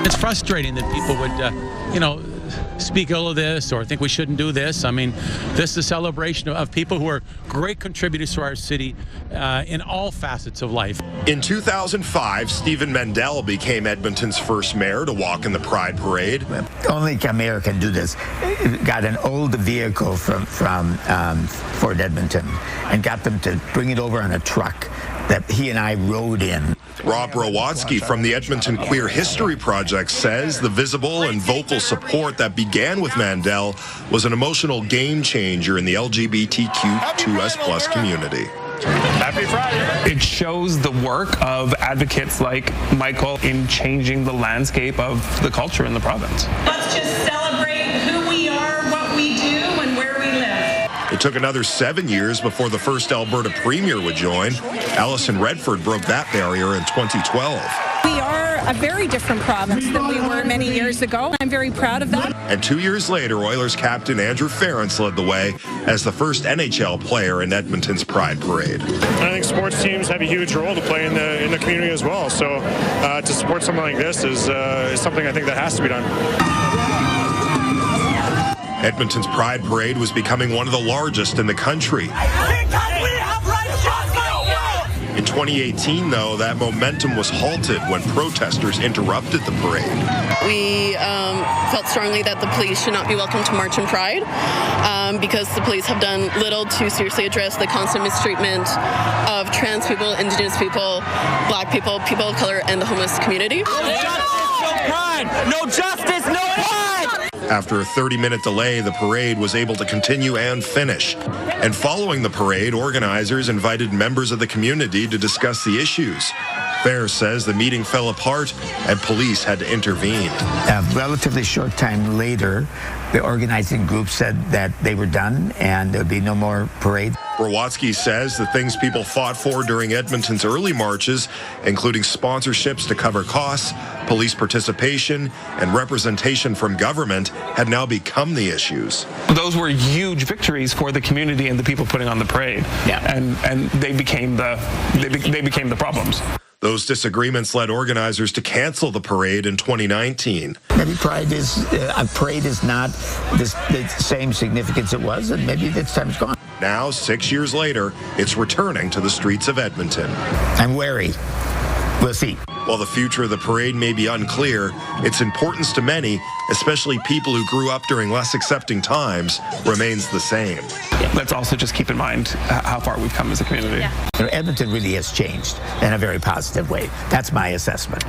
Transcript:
It's frustrating that people would, speak ill of this or think we shouldn't do this. I mean, this is a celebration of people who are great contributors to our city in all facets of life. In 2005, Stephen Mendel became Edmonton's first mayor to walk in the Pride Parade. Only a mayor can do this. Got an old vehicle from Fort Edmonton and got them to bring it over on a truck that he and I rode in. Rob Rowatsky from the Edmonton Queer History Project says the visible and vocal support that began with Mandel was an emotional game changer in the LGBTQ2S+ community. Happy Friday! It shows the work of advocates like Michael in changing the landscape of the culture in the province. Let's just celebrate who we are, what we do, and where we live. It took another 7 years before the first Alberta Premier would join. Alison Redford broke that barrier in 2012. We are a very different province than we were many years ago. I'm very proud of that. And 2 years later, Oilers captain Andrew Ference led the way as the first NHL player in Edmonton's Pride Parade. I think sports teams have a huge role to play in the community as well. So to support something like this is something I think that has to be done. Edmonton's Pride Parade was becoming one of the largest in the country. In 2018, though, that momentum was halted when protesters interrupted the parade. We felt strongly that the police should not be welcome to march in Pride because the police have done little to seriously address the constant mistreatment of trans people, Indigenous people, Black people, people of color, and the homeless community. No justice, no pride! No justice, no pride! After a 30-minute delay, the parade was able to continue and finish. And following the parade, organizers invited members of the community to discuss the issues. Fair says the meeting fell apart and police had to intervene. A relatively short time later, the organizing group said that they were done and there would be no more parade. Rowatsky says the things people fought for during Edmonton's early marches, including sponsorships to cover costs, police participation, and representation from government, had now become the issues. Those were huge victories for the community and the people putting on the parade. Yeah. And they became the problems. Those disagreements led organizers to cancel the parade in 2019. Maybe a parade is not the same significance it was, and maybe this time's gone. Now, 6 years later, it's returning to the streets of Edmonton. I'm wary. We'll see. While the future of the parade may be unclear, its importance to many, especially people who grew up during less accepting times, remains the same. Let's also just keep in mind how far we've come as a community. Edmonton really has changed in a very positive way. That's my assessment.